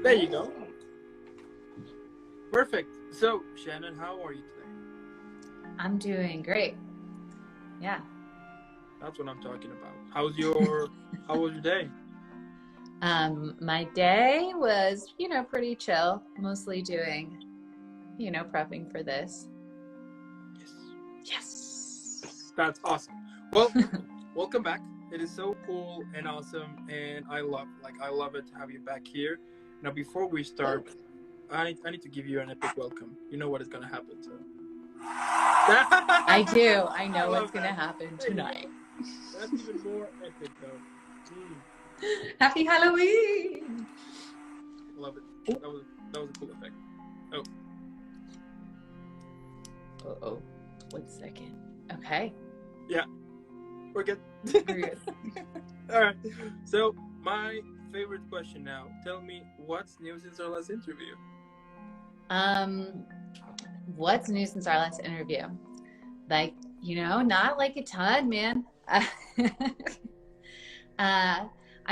There you go. Perfect. So, Shannon, how are you today? I'm doing great. Yeah. That's what I'm talking about. How was your day? My day was, pretty chill, mostly doing, prepping for this. Yes. Yes. That's awesome. Well, welcome back. It is so cool and awesome, and I love it to have you back here. Now, before we start, I need to give you an epic welcome. You know what is gonna happen, so. I do. I know what's love going to that. happen There you go. tonight. That's even more epic, though. Happy Halloween. Love it. That was a cool effect. Oh, Uh-oh. 1 second. Okay. yeah, we're good. We're good. All right. So my favorite question now. Tell me what's new since our last interview. What's new since our last interview? Like, not like a ton, man. I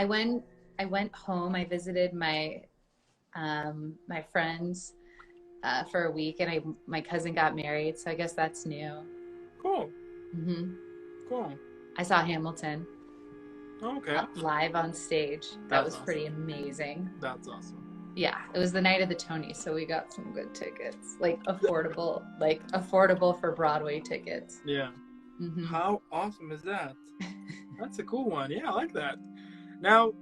went home. I visited my my friends for a week, and my cousin got married, so I guess that's new. Cool. Mm-hmm. Cool. I saw Hamilton Okay. live on stage. That That's was awesome. pretty amazing. That's awesome. Yeah, it was the night of the Tonys, so we got some good tickets, like affordable for Broadway tickets. Yeah. Mm-hmm. How awesome is that? That's a cool one. Yeah, I like that. Now,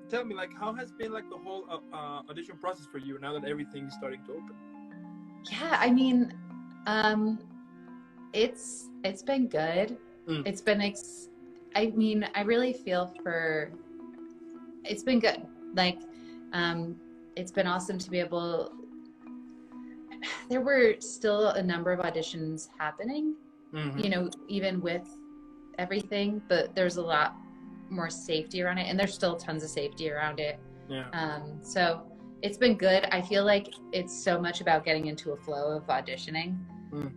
tell me, how has been the whole audition process for you now that everything is starting to open? Yeah, I mean, it's been good. It's been I really feel for. It's been good. It's been awesome to be able. There were still a number of auditions happening, even with everything, but there's a lot more safety around it, and there's still tons of safety around it. Yeah. So it's been good. I feel like it's so much about getting into a flow of auditioning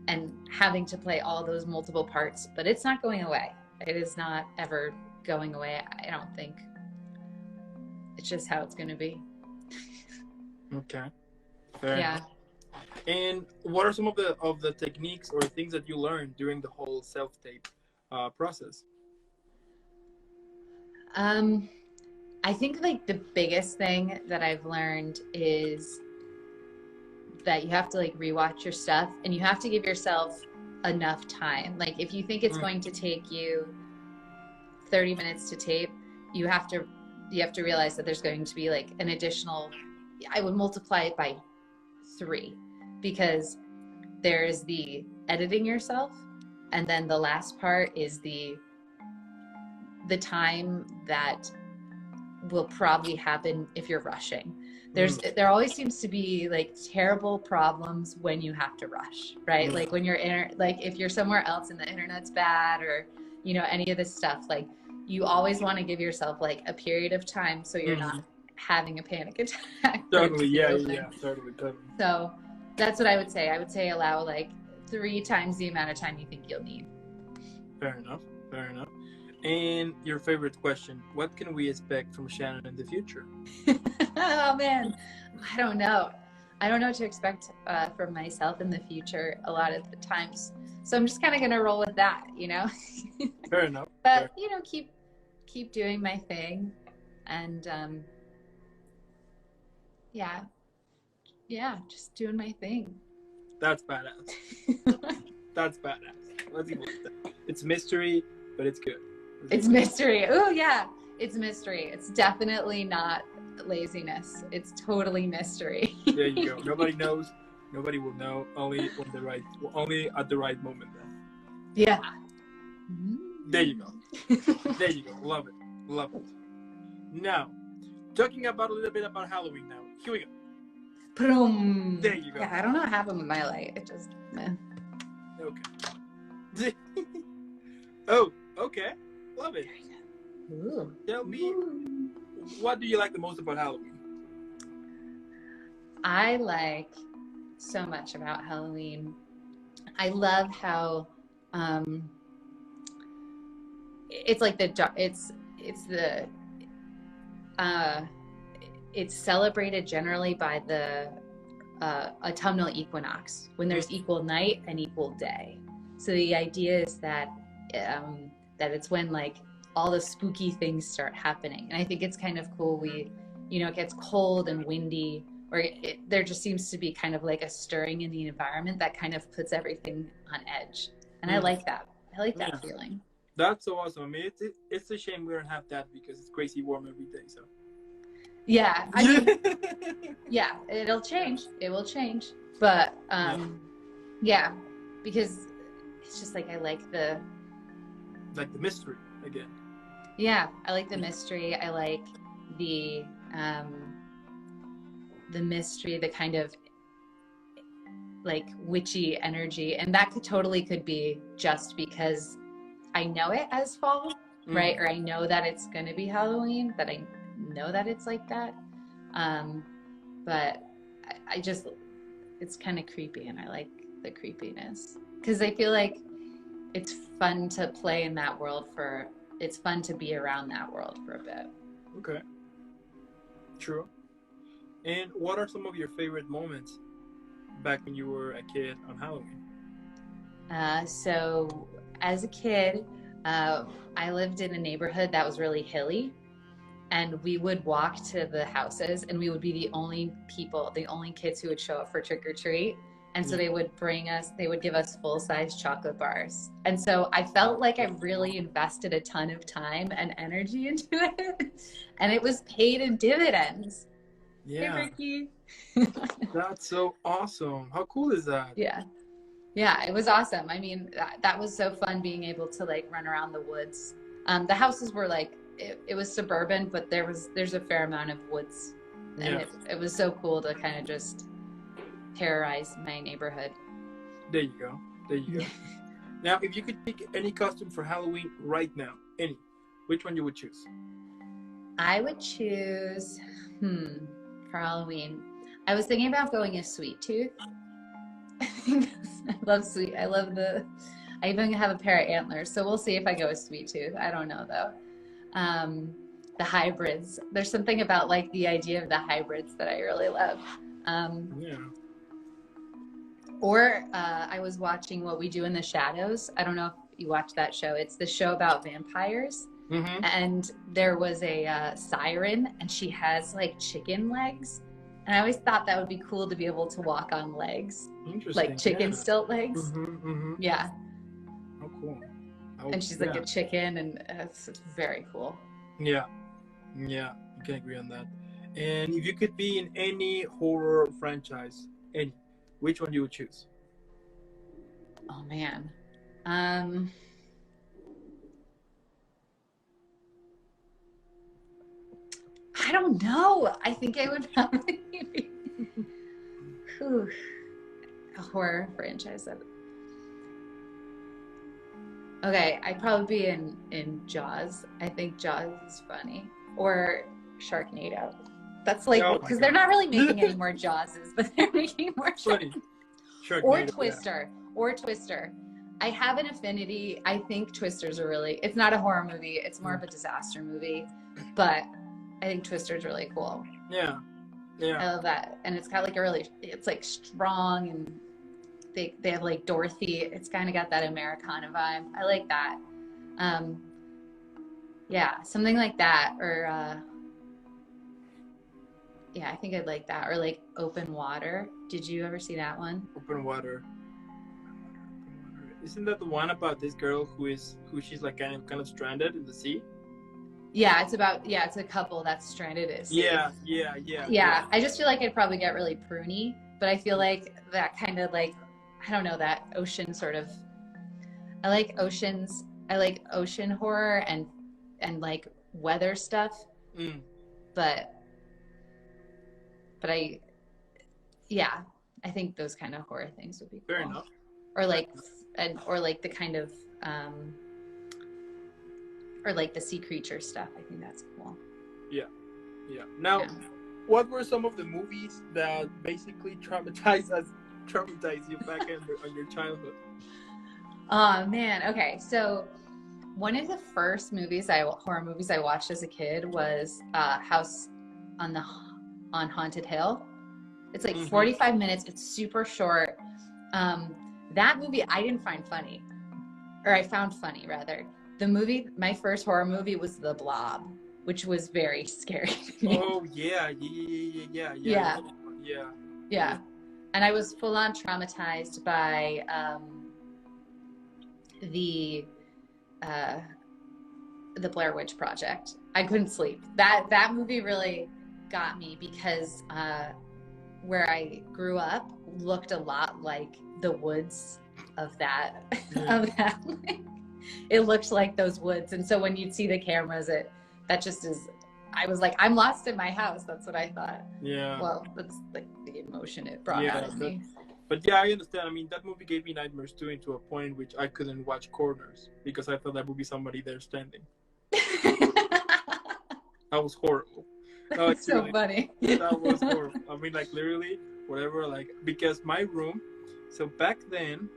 and having to play all those multiple parts, but it's not going away. It is not ever going away, I don't think. It's just how it's going to be. Okay. Fair enough. And what are some of the techniques or things that you learned during the whole self-tape process? I think the biggest thing that I've learned is that you have to rewatch your stuff, and you have to give yourself enough time. If you think it's going to take you 30 minutes to tape, you have to realize that there's going to be an additional, I would multiply it by 3, because there's the editing yourself, and then the last part is the time that will probably happen if you're rushing. There always seems to be terrible problems when you have to rush, right? When you're if you're somewhere else and the internet's bad, or any of this stuff, you always want to give yourself a period of time so you're not having a panic attack. Totally. Yeah. Totally. So that's what I would say. I would say allow 3 times the amount of time you think you'll need. Fair enough. And your favorite question, what can we expect from Shannon in the future? Oh man, I don't know what to expect from myself in the future a lot of the times, so I'm just kind of gonna roll with that. Fair enough. But keep doing my thing, and just doing my thing. That's badass. That's badass. Let's go with that. It's mystery, but it's good. It's mystery. Oh yeah, it's mystery. It's definitely not laziness. It's totally mystery. There you go. Nobody knows. Nobody will know. Only at the right moment. Then. Yeah. There you go. Love it. Now, talking about a little bit about Halloween. Now, here we go. Boom. There you go. Yeah, I don't know what happened with my light. It just. Okay. Oh, okay. Love it. Ooh. Tell me, what do you like the most about Halloween? I like so much about Halloween. I love how it's it's celebrated generally by the autumnal equinox, when there's equal night and equal day. So the idea is that it's when like all the spooky things start happening. And I think it's kind of cool. It gets cold and windy, or there just seems to be kind of like a stirring in the environment that kind of puts everything on edge. And I like that. I like that feeling. That's so awesome. I mean, it's a shame we don't have that because it's crazy warm every day. So. Yeah, I mean, yeah, it'll change. It will change. But yeah, because it's just like I like the mystery again. Yeah, I like the mystery. I like the mystery, the kind of like witchy energy, and that could be just because I know it as fall, right? Or I know that it's going to be Halloween, that I know that it's like that. But I just, it's kind of creepy, and I like the creepiness because I feel like it's fun to play in that world it's fun to be around that world for a bit. Okay. True. And what are some of your favorite moments back when you were a kid on Halloween? So as a kid, I lived in a neighborhood that was really hilly, and we would walk to the houses, and we would be the only kids who would show up for trick or treat. And so they would give us full-size chocolate bars. And so I felt like I really invested a ton of time and energy into it. And it was paid in dividends. Yeah. Hey, Ricky. That's so awesome. How cool is that? Yeah. Yeah, it was awesome. I mean, that was so fun being able to like run around the woods. The houses were like, it was suburban, but there's a fair amount of woods. And it was so cool to kind of just terrorize my neighborhood. There you go. Now, if you could pick any costume for Halloween right now, which one you would choose? I would choose for Halloween. I was thinking about going as Sweet Tooth. I love sweet. I even have a pair of antlers, so we'll see if I go as Sweet Tooth. I don't know though. The hybrids. There's something about like the idea of the hybrids that I really love. Or I was watching What We Do in the Shadows. I don't know if you watch that show. It's the show about vampires. Mm-hmm. And there was a siren, and she has like chicken legs. And I always thought that would be cool to be able to walk on legs. Like chicken stilt legs. Mm-hmm, mm-hmm. Yeah. Oh, cool. And she's like a chicken, and it's very cool. Yeah. Yeah, I can agree on that. And if you could be in any horror franchise, which one you would choose? Oh man. I don't know. I think I would probably be a horror franchise. Okay, I'd probably be in Jaws. I think Jaws is funny. Or Sharknado. That's like, because they're not really making any more Jawses, but they're making more Or Twister. Yeah. Or Twister. I have an affinity. I think Twisters are really, it's not a horror movie. It's more of a disaster movie. But I think Twister's really cool. Yeah. Yeah. I love that. And it's got like it's like strong, and they have like Dorothy. It's kind of got that Americana vibe. I like that. Yeah, something like that. Or, yeah, I think I'd like that. Or like Open Water. Did you ever see that one? Open Water. Isn't that the one about this girl who she's like kind of stranded in the sea? Yeah, it's a couple that's stranded at sea. Yeah. I just feel like I'd probably get really pruny, but I feel like that kind of like, I don't know, that ocean sort of, I like oceans. I like ocean horror and like weather stuff. But I think those kind of horror things would be cool. Fair enough. Or like, or like the kind of, or like the sea creature stuff. I think that's cool. Yeah. Now, what were some of the movies that basically traumatized you back on your childhood? Oh man. Okay. So one of the first horror movies I watched as a kid was House on the on Haunted Hill. It's like Mm-hmm. 45 minutes. It's super short. That movie I didn't find funny, or I found funny rather. The movie, my first horror movie was The Blob, which was very scary to me. Oh yeah. Yeah. Yeah. Yeah. And I was full on traumatized by the Blair Witch Project. I couldn't sleep. That movie really got me because where I grew up looked a lot like the woods of that. It looked like those woods, and so when you'd see the cameras, that just is. I was like, I'm lost in my house. That's what I thought. Yeah. Well, that's like the emotion it brought out of me. But yeah, I understand. I mean, that movie gave me nightmares too, into a point in which I couldn't watch corners because I thought that would be somebody there standing. That was horrible. No, It's so funny. That was horrible. I mean, like literally, whatever. Like because my room. So back then,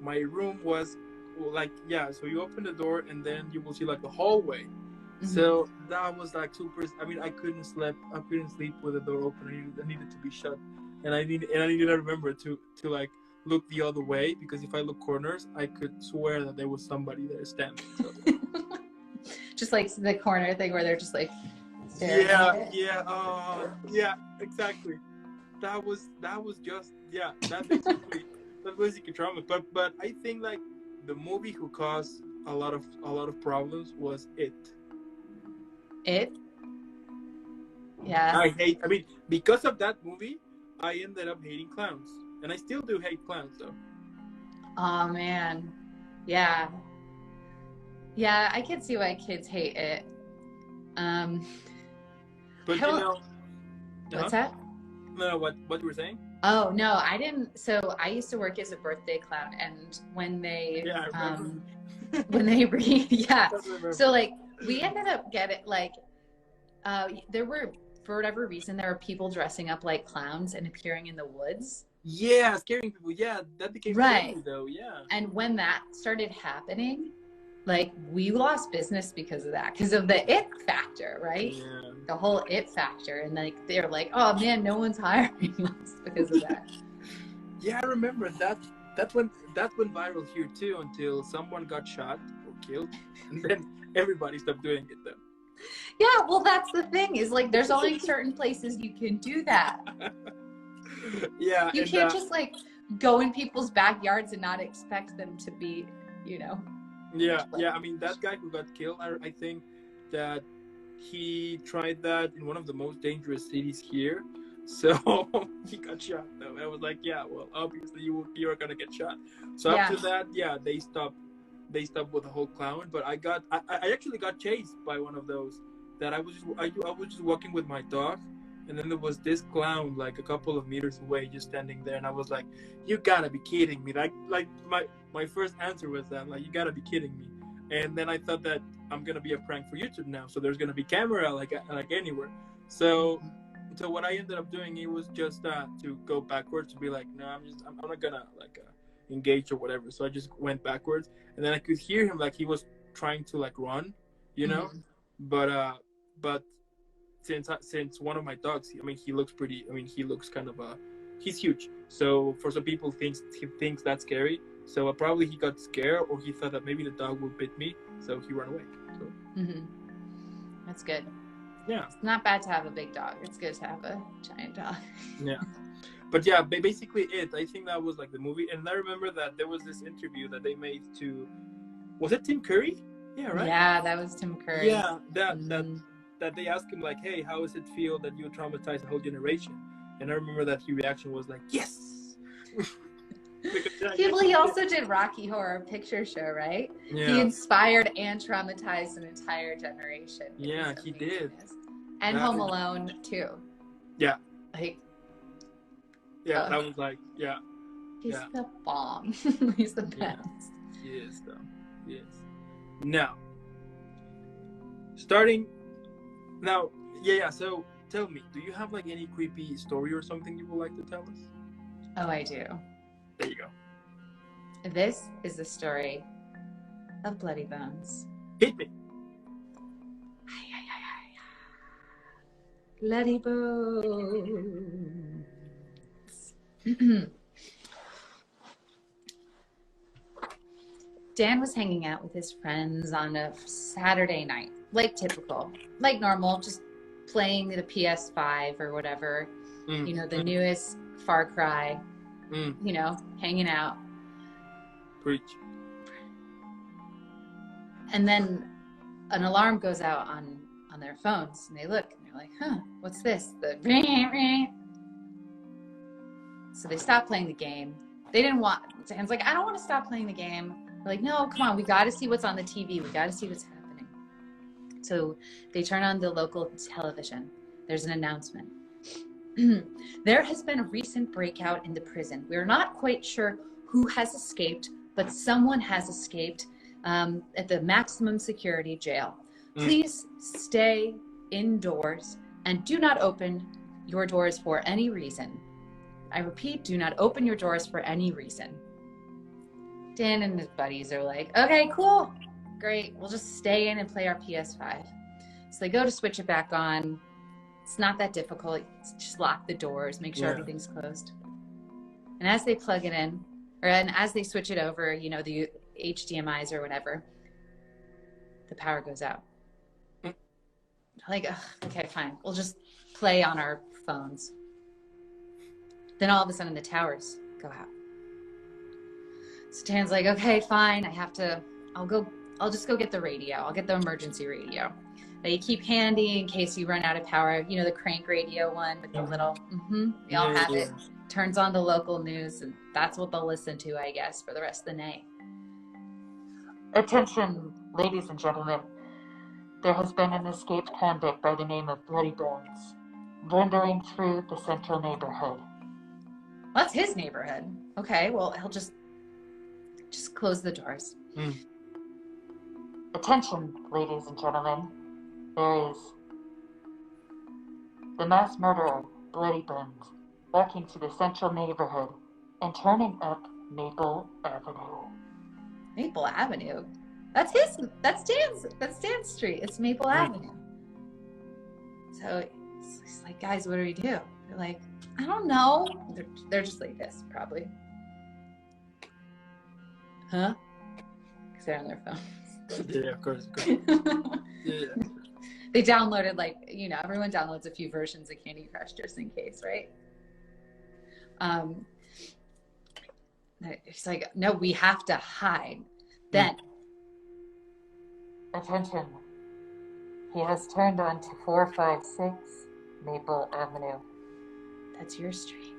my room was like So you open the door and then you will see like the hallway. Mm-hmm. So that was like super. I mean, I couldn't sleep. I couldn't sleep with the door open. I needed to be shut. And I needed to remember to like look the other way, because if I look corners, I could swear that there was somebody there standing. So. Just like the corner thing where they're just like staring at it. Yeah, exactly. That was just that basically trauma. But I think like the movie who caused a lot of problems was It. It. Yeah. I mean, because of that movie, I ended up hating clowns, and I still do hate clowns though. Oh man, yeah, I can see why kids hate It. But you know, what's that? No, what you were saying? Oh no, I didn't. So I used to work as a birthday clown, and when they so like we ended up getting like there were, for whatever reason, there were people dressing up like clowns and appearing in the woods. Yeah, scaring people. Yeah, that became scary though. Yeah. And when that started happening, like we lost business because of that, because of the It factor, right? Yeah. The whole It factor, and like they're like, oh man, no one's hiring us because of that. Yeah, I remember that. That went viral here too until someone got shot or killed, and then everybody stopped doing it though. Yeah, well, that's the thing, is like there's only certain places you can do that. Yeah. You can't just like go in people's backyards and not expect them to be, you know. Yeah, yeah. I mean, that guy who got killed, I think that he tried that in one of the most dangerous cities here. So he got shot though. I was like, yeah, well, obviously you are gonna get shot. So after that, they stopped with the whole clown. But I actually got chased by one of those. That I was just walking with my dog, and then there was this clown like a couple of meters away, just standing there, and I was like, "You gotta be kidding me!" Like my first answer was that, like, "You gotta be kidding me!" And then I thought that I'm gonna be a prank for YouTube now, so there's gonna be camera like anywhere. So what I ended up doing, it was just to go backwards, to be like, no, I'm not gonna like engage or whatever. So I just went backwards, and then I could hear him like he was trying to like run, you know, but since one of my dogs, I mean, he looks kind of he's huge. So for some people, he thinks that's scary. So probably he got scared, or he thought that maybe the dog would bit me, so he ran away. So. That's good. Yeah. It's not bad to have a big dog. It's good to have a giant dog. Yeah. But yeah, basically It. I think that was like the movie, and I remember that there was this interview that they made to, was it Tim Curry? Yeah, right. Yeah, that was Tim Curry. Yeah, that they asked him like, hey, how does it feel that you traumatized a whole generation? And I remember that his reaction was like, yes. He also did Rocky Horror Picture Show, right? Yeah. He inspired and traumatized an entire generation. Yeah, he did. And Home Alone too. Yeah. Like. Yeah, that was like, yeah. He's the bomb. He's the best. Yeah. He is though. He is. Now. Starting. Now, yeah. So tell me, do you have like any creepy story or something you would like to tell us? Oh, I do. There you go. This is the story of Bloody Bones. Hit me. Bloody bones. Dan was hanging out with his friends on a Saturday night, like typical, like normal, just playing the PS5 or whatever, you know, the newest Far Cry, you know, hanging out. Preach. And then an alarm goes out on their phones, and they look, and they're like, huh, what's this? So they stop playing the game. They didn't want, Dan's like, I don't want to stop playing the game. They're like, no, come on, we got to see what's on the TV. We got to see what's happening. So they turn on the local television. There's an announcement. There has been a recent breakout in the prison. We're not quite sure who has escaped, but someone has escaped at the maximum security jail. Please stay indoors and do not open your doors for any reason. I repeat, do not open your doors for any reason. Dan and his buddies are like, okay, cool, great. We'll just stay in and play our PS5. So they go to switch it back on. It's not that difficult. Just lock the doors, make sure everything's closed. And as they plug it in, and as they switch it over, you know, the HDMIs or whatever, the power goes out. Like, okay, fine. We'll just play on our phones. Then all of a sudden the towers go out. So Dan's like, okay, fine. I'll just go get the radio. I'll get the emergency radio that you keep handy in case you run out of power. You know, the crank radio one with the little, we all have it. Turns on the local news, and that's what they'll listen to, I guess, for the rest of the night. Attention, ladies and gentlemen. There has been an escaped convict by the name of Bloody Bones wandering through the central neighborhood. Well, that's his neighborhood. Okay, well, he'll just close the doors. Attention, ladies and gentlemen. There is the mass murderer, Bloody Bones, walking to the central neighborhood and turning up Maple Avenue. Maple Avenue? That's Dan's street. It's Maple Avenue. So it's like, guys, what do we do? They're like, I don't know. They're just like this, probably. Huh? Because they're on their phones. Yeah, of course. Yeah. They downloaded, like, you know, everyone downloads a few versions of Candy Crush just in case, right? He's like, no, we have to hide. Then, attention, he has turned on to 456 Maple Avenue. That's your street.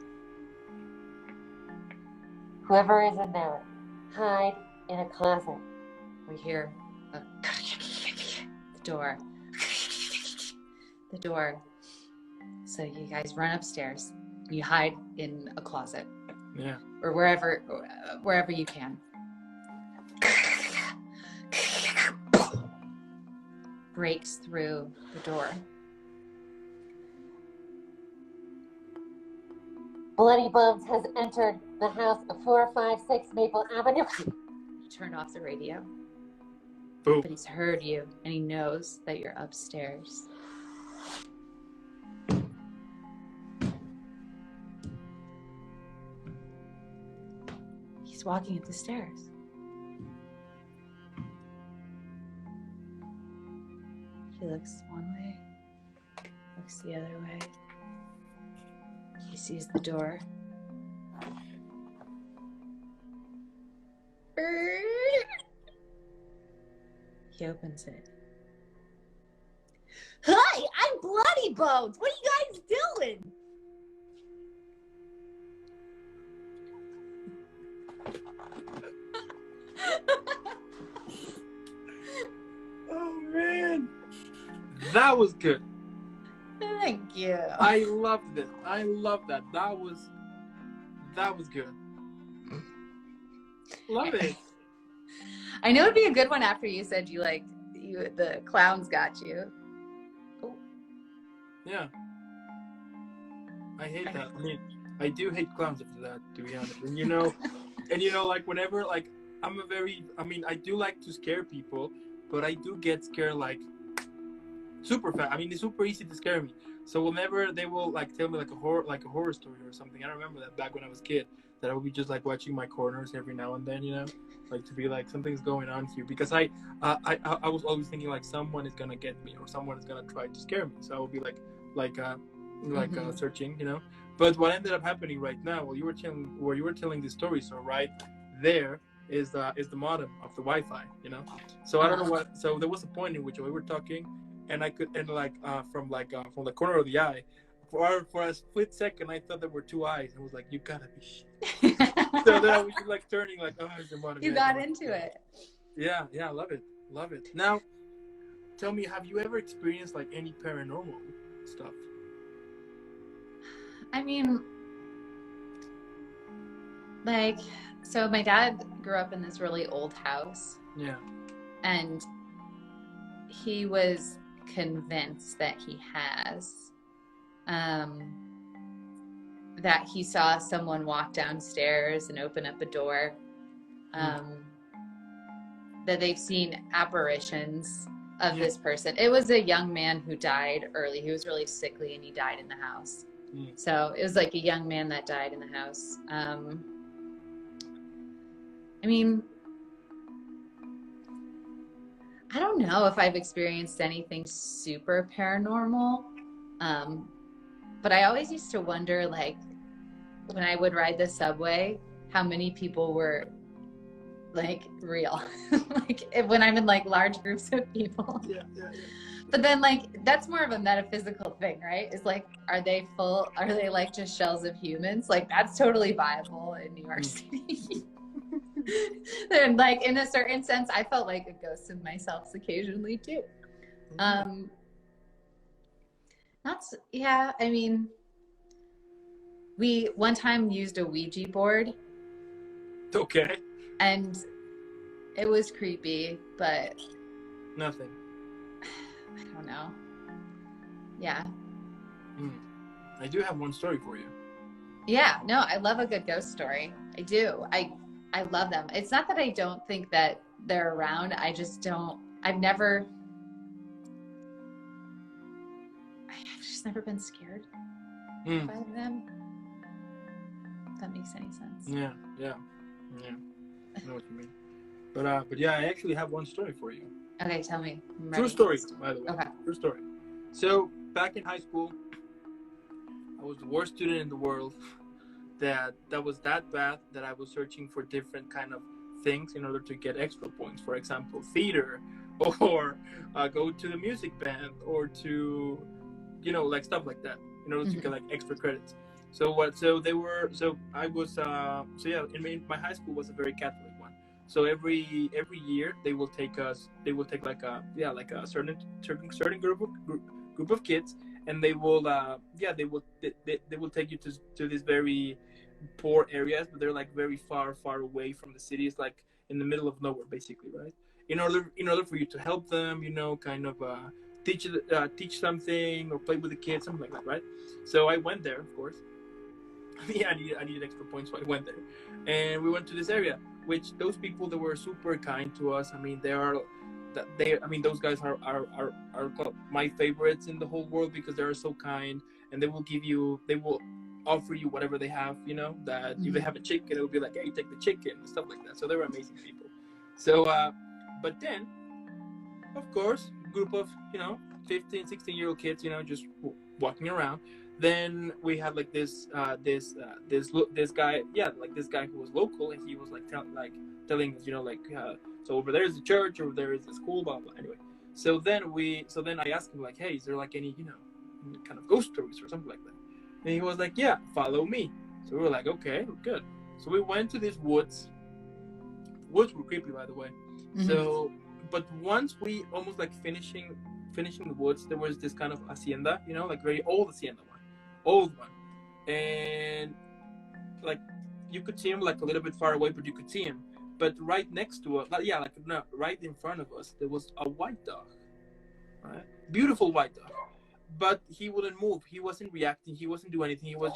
Whoever is in there, hide in a closet. We hear the door. The door. So you guys run upstairs. You hide in a closet. Yeah. Or wherever you can. Breaks through the door. Bloody Bones has entered the house of 456 Maple Avenue. You turn off the radio. Boom. But he's heard you, and he knows that you're upstairs. He's walking up the stairs. He looks one way, looks the other way. He sees the door. He opens it. Hi, I'm Bloody Bones. What are you guys doing? Oh man, that was good. Thank you. I loved it. I loved that. That was good. Love it. I know it'd be a good one after you said the clowns got you. Oh. Yeah. I hate that. I mean, I do hate clowns after that, to be honest. And you know, like whenever, like, I do like to scare people, but I do get scared, like, super fast. I mean, it's super easy to scare me. So whenever they will like tell me like a horror story or something, I remember that back when I was a kid, that I would be just like watching my corners every now and then, like to be like something's going on here, because I was always thinking like someone is gonna get me or someone is gonna try to scare me. So I would be like uh searching. But what ended up happening right now, while you were telling this story, so right there is the modem of the Wi-Fi. So I don't know what. So there was a point in which we were talking, and I could, and like from the corner of the eye, for a split second, I thought there were two eyes, and was like, you gotta be shit. So then I was just like turning like, oh, it's the modem. You got into it. Yeah, I love it. Now, tell me, have you ever experienced like any paranormal stuff? I mean, like, so my dad grew up in this really old house. Yeah. And he was convinced that he has, that he saw someone walk downstairs and open up a door, that they've seen apparitions of this person. It was a young man who died early. He was really sickly and he died in the house. So it was like a young man that died in the house. I mean, I don't know if I've experienced anything super paranormal, but I always used to wonder, like, when I would ride the subway, how many people were like real, like when I'm in like large groups of people. Yeah. But then, like, that's more of a metaphysical thing, right? It's like, are they like just shells of humans? Like, that's totally viable in New York City. And like, in a certain sense, I felt like a ghost of myself occasionally too. I mean, we one time used a Ouija board. Okay. And it was creepy, but nothing. I don't know. Yeah. I do have one story for you. Yeah, no, I love a good ghost story. I do. I love them. It's not that I don't think that they're around. I've just never been scared by them. If that makes any sense. Yeah. I know what you mean. But yeah, I actually have one story for you. Okay, tell me. True story, by the way. Okay. True story. So back in high school, I was the worst student in the world. That was that bad that I was searching for different kind of things in order to get extra points. For example, theater, or go to the music band, or to, like stuff like that, in order to get like extra credits. So I was my high school was a very Catholic one. So every year they will take like a certain group of kids, and they will take you to these very poor areas, but they're like very far away from the city. It's like in the middle of nowhere, basically, right? In order for you to help them, kind of teach something or play with the kids, something like that, right? So I went there, of course. Yeah, I needed extra points, so I went there, and we went to this area. Which those people, they were super kind to us. I mean, those guys are my favorites in the whole world, because they are so kind, and they will offer you whatever they have. That if they have a chicken, it will be like, hey, take the chicken and stuff like that. So they were amazing people. So, but then, of course, group of 15, 16-year-old kids, just walking around. Then we had like this guy, like this guy who was local, and he was like telling us, so over there is a church, over there is a school, blah blah. Anyway, so then I asked him like, hey, is there like any kind of ghost stories or something like that? And he was like, yeah, follow me. So we were like, okay, good. So we went to these woods. Woods were creepy, by the way. So, but once we almost like finishing the woods, there was this kind of hacienda, like very old hacienda one, and like you could see him like a little bit far away, but you could see him. But right next to us, right in front of us, there was a white dog, right? Beautiful white dog, but he wouldn't move. He wasn't reacting. He wasn't doing anything. He was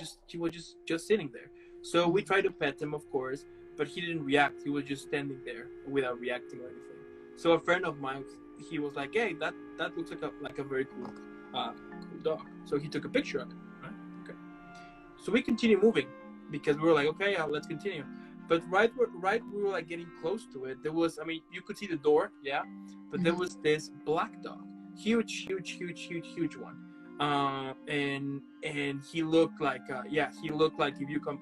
just sitting there. So we tried to pet him, of course, but he didn't react. He was just standing there without reacting or anything. So a friend of mine, he was like, hey, that looks like a very cool dog. So he took a picture of it. Right? Okay. So we continue moving because we were like, okay, let's continue. But right we were like getting close to it. There was, I mean, you could see the door, yeah, but there was this black dog, huge one. And he looked like he looked like, if you come,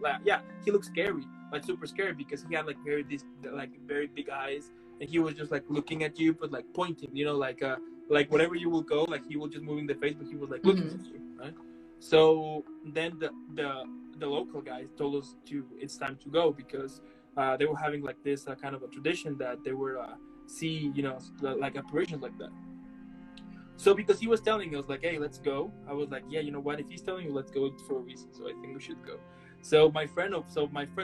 he looked scary, like super scary, because he had like very big eyes, and he was just like looking at you, but like pointing, like wherever you will go, like he was just moving the face, but he was like looking at you, right? So then the local guys told us it's time to go, because they were having like this kind of a tradition that they were see, like apparitions like that. So because he was telling us like, hey, let's go, I was like, yeah, you know what? If he's telling you let's go, it's for a reason. So I think we should go. So my friend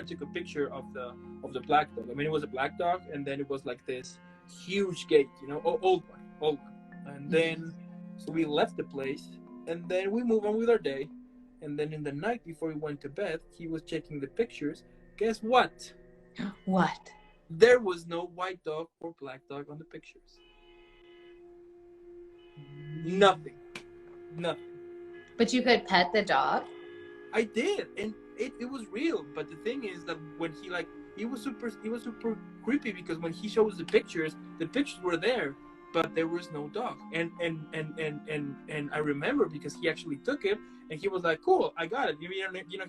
took a picture of the black dog. I mean, it was a black dog, and then it was like this huge gate, old one. And then so we left the place, and then we moved on with our day. And then in the night before we went to bed, he was checking the pictures. Guess what? What? There was no white dog or black dog on the pictures. Nothing. But you could pet the dog? I did, and it was real. But the thing is that when he was super creepy, because when he shows the pictures were there, but there was no dog. And I remember, because he actually took it, and he was like, cool, I got it. He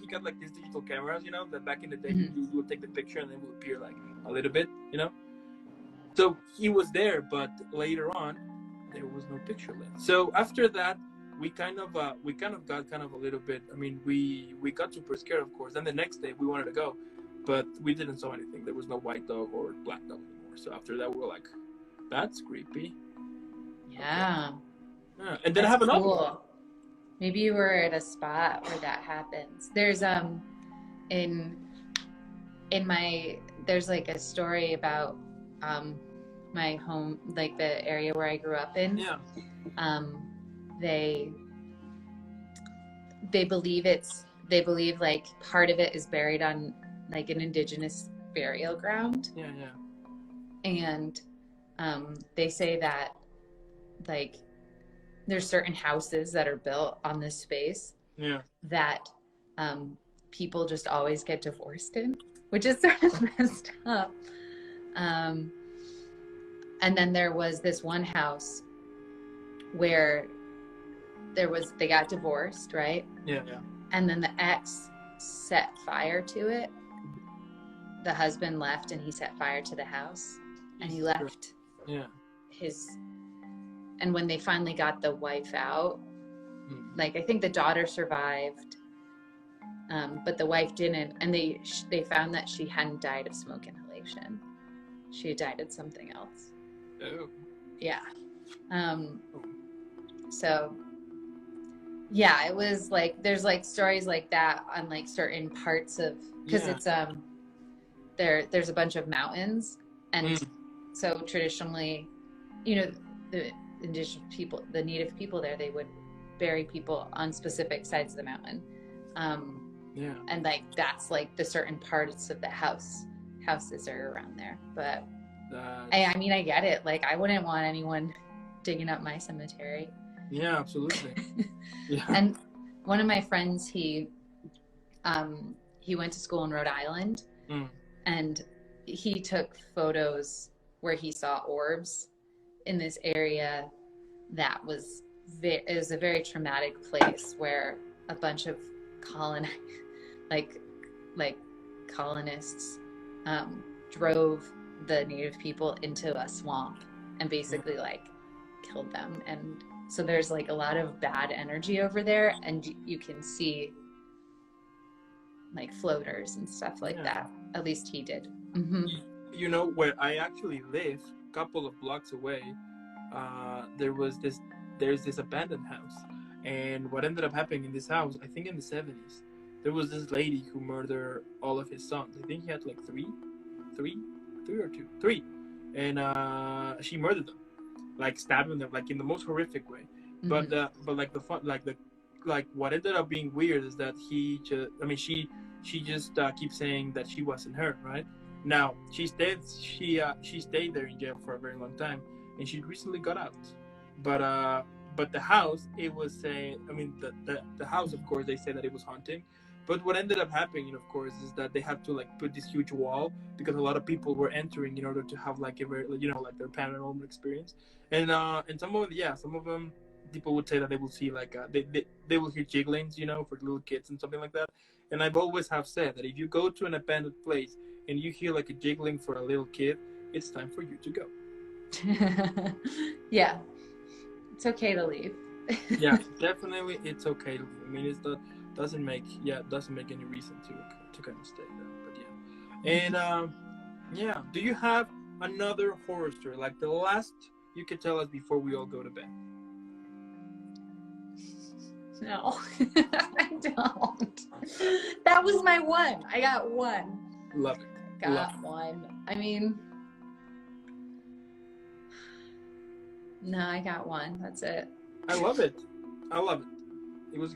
got like these digital cameras, that back in the day you would take the picture and it would appear like a little bit, So he was there, but later on there was no picture left. So after that, we kind of got kind of a little bit. I mean, we got super scared, of course. Then the next day we wanted to go, but we didn't saw anything. There was no white dog or black dog anymore. So after that, we were like, that's creepy. Yeah. Okay. Yeah. And then I have another one. Maybe you were at a spot where that happens. There's there's like a story about my home, like the area where I grew up in. Yeah. They believe like part of it is buried on like an indigenous burial ground. Yeah. And they say that like there's certain houses that are built on this space that people just always get divorced in, which is sort of messed up. And then there was this one house where they got divorced, right? Yeah. And then the ex set fire to it. The husband left, and he set fire to the house, and he left and when they finally got the wife out, like I think the daughter survived, but the wife didn't, and they found that she hadn't died of smoke inhalation. She had died of something else. Oh. Yeah. So yeah, it was like there's like stories like that on like certain parts of, because it's there's a bunch of mountains, and so traditionally, the indigenous people, the native people there, they would bury people on specific sides of the mountain. And like that's like the certain parts of the houses are around there. But I mean, I get it. Like I wouldn't want anyone digging up my cemetery. Yeah, absolutely. Yeah. And one of my friends, he went to school in Rhode Island, and he took photos where he saw orbs in this area that was it was a very traumatic place where a bunch of colonists drove the native people into a swamp and basically like killed them. And so there's like a lot of bad energy over there, and you can see like floaters and stuff like that. At least he did. Where I actually live, a couple of blocks away, there's this abandoned house. And what ended up happening in this house, I think in the 70s, there was this lady who murdered all of his sons. I think he had like three or two. And she murdered them, like stabbing them, like in the most horrific way. But what ended up being weird is that she just keeps saying that she wasn't her, right? Now she stayed there in jail for a very long time, and she recently got out. But the house, it was saying, I mean, the house, of course, they say that it was haunting. But what ended up happening, of course, is that they had to like put this huge wall because a lot of people were entering in order to have like a very, like their paranormal experience. And some of them, people would say that they will see like they will hear jigglings, for little kids and something like that. And I've always have said that if you go to an abandoned place and you hear like a jiggling for a little kid, it's time for you to go. Yeah, it's okay to leave. Yeah, definitely, it's okay to leave. I mean, doesn't make any reason to kind of stay there. But yeah, and yeah, do you have another horror story like the last you could tell us before we all go to bed? No, I don't. That was my one. I got one. Love it. Got one. I mean, no, I got one. That's it. I love it. It was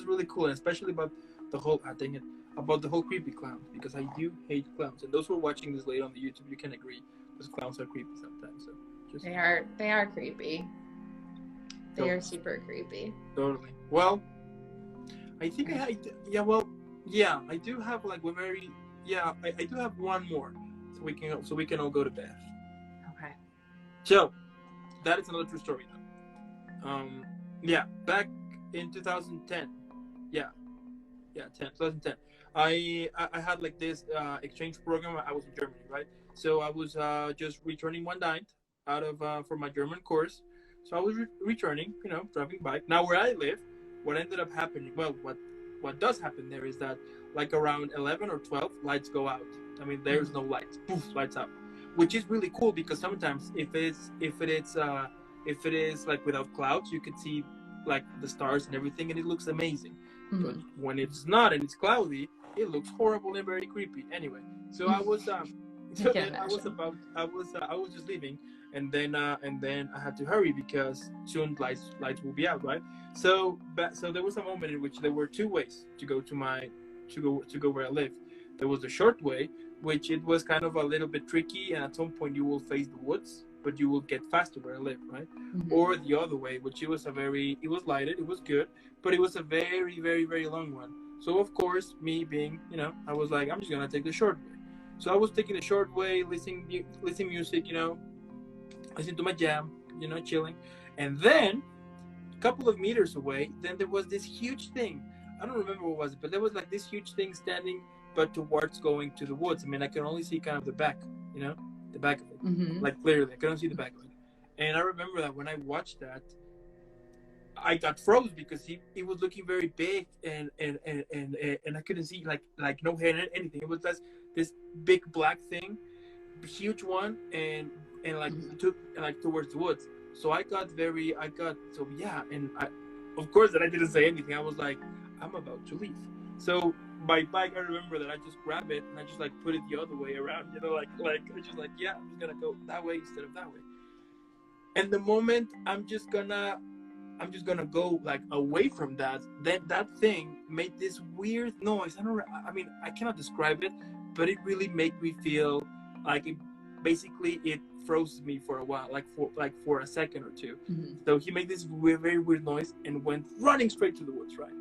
really cool, and especially about the whole about the whole creepy clowns, because I do hate clowns. And those who are watching this later on the YouTube, you can agree, because clowns are creepy sometimes. So they are creepy. They are super creepy. Totally. Well, I think I do have like I do have one more, so we can all go to bed. Okay. So that is another true story though. Back in 2010, 2010. I had like this exchange program. I was in Germany, right? So I was just returning one night out of for my German course. So I was returning, driving by. Now where I live, what ended up happening? Well, what does happen there is that like around 11 or 12, lights go out. I mean, there's no lights. Poof, lights out, which is really cool because sometimes if it is like without clouds, you can see like the stars and everything, and it looks amazing. Mm-hmm. But when it's not and it's cloudy, it looks horrible and very creepy. Anyway, so I was I was just leaving. And then I had to hurry because soon lights will be out, right? So there was a moment in which there were two ways to go to go where I live. There was the short way, which it was kind of a little bit tricky, and at some point you will face the woods, but you will get faster where I live, right? Mm-hmm. Or the other way, which it was lighted, it was good, but it was a very, very, very long one. So of course, me being, I was like, I'm just gonna take the short way. So I was taking the short way, listening music, listening to my jam, chilling. And then a couple of meters away, then there was this huge thing. I don't remember what was it, but there was like this huge thing standing, but towards going to the woods. I mean, I can only see kind of the back, the back of it. Mm-hmm. Like clearly, I couldn't see the back of it. And I remember that when I watched that, I got froze because he was looking very big and I couldn't see like no hair and anything. It was just this big black thing, huge one, and like took like towards the woods. So and I, of course, that I didn't say anything. I was like, I'm about to leave. So my bike, I remember that I just grabbed it and I just like put it the other way around, like I just like, yeah, I'm just gonna go that way instead of that way. And the moment I'm just gonna go like away from that, then that thing made this weird noise. I cannot describe it, but it really made me feel like it froze me for a while, like for a second or two. Mm-hmm. So he made this very weird noise and went running straight to the woods, right?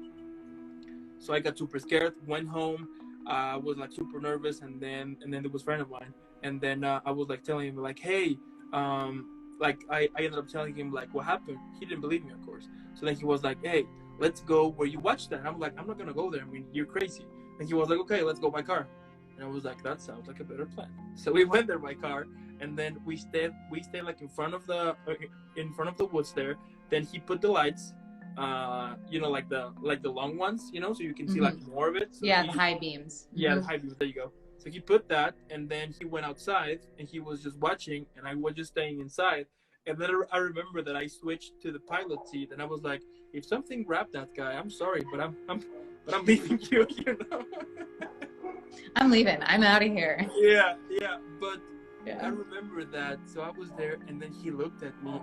So I got super scared, went home, was like super nervous, and then there was a friend of mine, and then I was like telling him like, hey, like I ended up telling him like what happened. He didn't believe me, of course. So then he was like, hey, let's go where you watched that. And I'm like, I'm not gonna go there. I mean, you're crazy. And he was like, okay, let's go by car. And I was like, that sounds like a better plan. So we went there by car, and then we stayed like in front of the woods there. Then he put the lights, like the long ones, so you can see like more of it. So the high beams. Yeah, the high beams. There you go. So he put that, and then he went outside, and he was just watching, and I was just staying inside. And then I remember that I switched to the pilot seat, and I was like, if something grabbed that guy, I'm sorry, but I'm leaving you, I'm leaving. I'm out of here. Yeah. But I remember that. So I was there, and then he looked at me,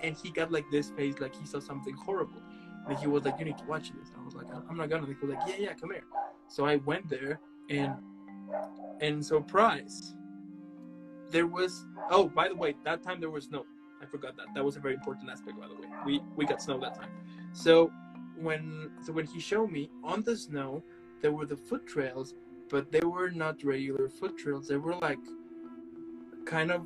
and he got like this face, like he saw something horrible. And he was like, you need to watch this. And I was like, I'm not gonna. He was like, yeah, come here. So I went there, and surprise, there was. Oh, by the way, that time there was snow. I forgot that. That was a very important aspect, by the way. We got snow that time. So when he showed me on the snow, there were the foot trails, but they were not regular foot trails. They were like kind of,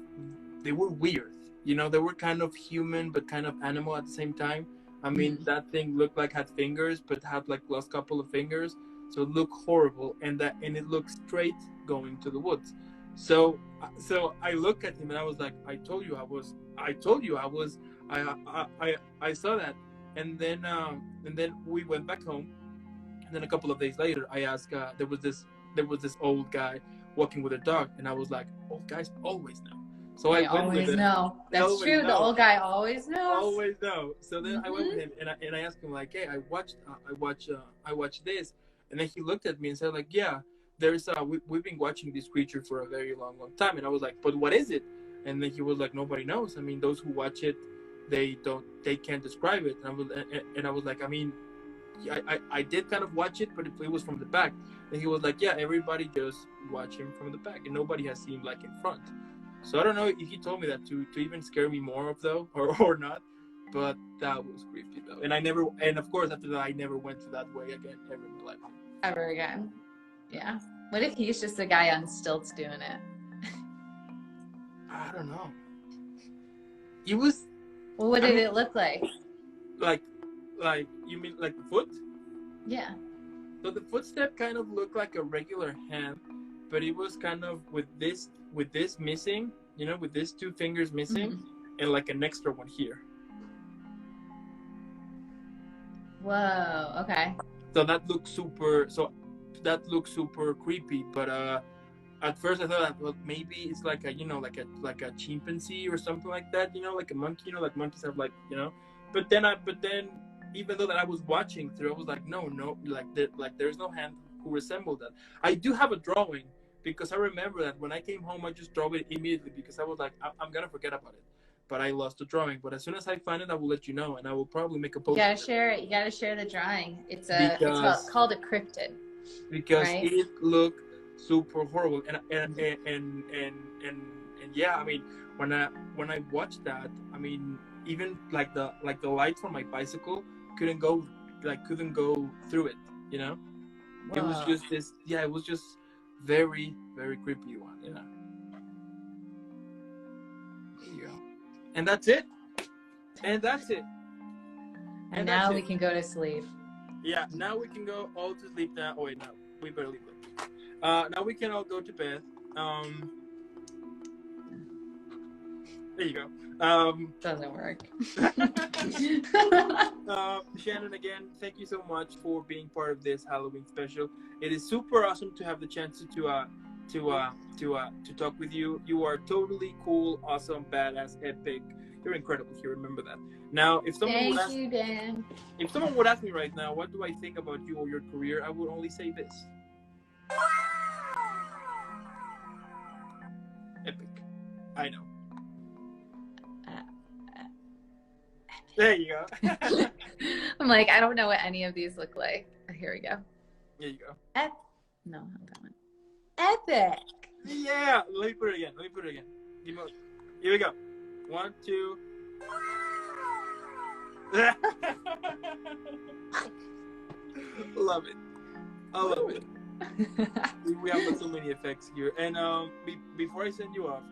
they were weird. You know, they were kind of human but kind of animal at the same time. I mean, that thing looked like had fingers, but had like lost couple of fingers, so it looked horrible, and it looked straight going to the woods. So I look at him and I was like, I told you I was, I saw that, and then we went back home, and then a couple of days later, I asked, there was this old guy walking with a dog, and I was like, old guys always know. So They I went always with him. know. That's true. Know. The old guy always knows. Always know. So then I went with him, and I asked him like, "Hey, I watched this," and then he looked at me and said like, "Yeah, there's we've been watching this creature for a very long time," and I was like, "But what is it?" And then he was like, "Nobody knows. I mean, those who watch it, they can't describe it." And I was like, I mean, I did kind of watch it, but it was from the back. And he was like, "Yeah, everybody just watch him from the back, and nobody has seen like in front." So I don't know if he told me that to even scare me more of though or not, but that was creepy though. And of course after that I never went to that way again ever in my life. Ever again. Yeah. What if he's just a guy on stilts doing it? I don't know. It was. Well, what did it look like? Like you mean like the foot? Yeah. So the footstep kind of looked like a regular hand, but it was kind of with this missing, you know, with these two fingers missing, and like an extra one here. Whoa. Okay. So that looks super creepy. But at first I thought that, well, maybe it's like a, you know, like a chimpanzee or something like that, you know, like a monkey, you know, like monkeys have like, you know. But then even though that I was watching through, I was like, no, like there's no hand who resembled that. I do have a drawing, because I remember that when I came home, I just drew it immediately because I was like, I'm gonna forget about it. But I lost the drawing. But as soon as I find it, I will let you know, and I will probably make a post. You gotta share it. You gotta share the drawing. It's called a cryptid. Because right? It looked super horrible, and yeah, I mean, when I watched that, I mean, even like the light from my bicycle couldn't go through it, you know. Wow. It was just this. Yeah, it was just very, very creepy one, yeah. There you go. And that's it. And now we can go to sleep. Yeah, now we can go all to sleep now. Oh wait, no, we better leave it. Now we can all go to bed. There you go. Doesn't work. Shannon, again, thank you so much for being part of this Halloween special. It is super awesome to have the chance to talk with you. You are totally cool, awesome, badass, epic. You're incredible here. Remember that. Now, if someone would ask me right now, what do I think about you or your career, I would only say this: epic. I know. There you go. I'm like, I don't know what any of these look like. Here we go. There you go. No, not that one. Epic. Yeah. Let me put it again. Here we go. 1, 2. Love it. I love it. We have so many effects here. And before I send you off,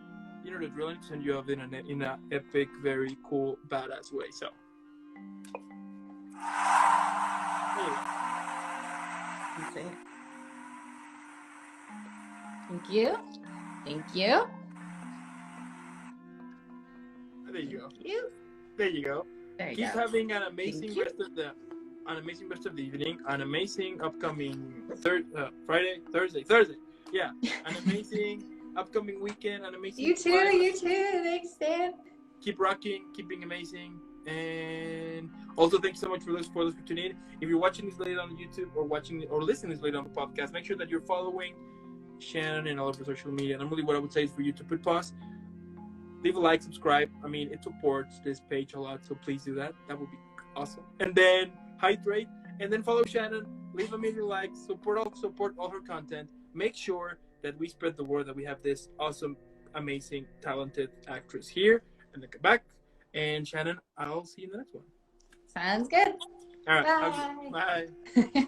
you know the drill. I need to send you off in an epic, very cool, badass way. So, hey. Thank you. Thank you. There you go. Thank you. There you go. There you Keep go. having an amazing rest of the evening, an amazing upcoming Thursday. Yeah, an amazing upcoming weekend, an amazing. You too. Thanks, Dan. Keep rocking, keep being amazing, and also thanks so much for this opportunity. If you're watching this later on YouTube or listening this later on the podcast, make sure that you're following Shannon and all of her social media. Normally, what I would say is for you to put pause, leave a like, subscribe. I mean, it supports this page a lot, so please do that. That would be awesome. And then hydrate, and then follow Shannon. Leave a million likes. Support all her content. Make sure that we spread the word that we have this awesome amazing, talented actress here in the Quebec. And Shannon, I'll see you in the next one. Sounds good. All right. Bye. Bye.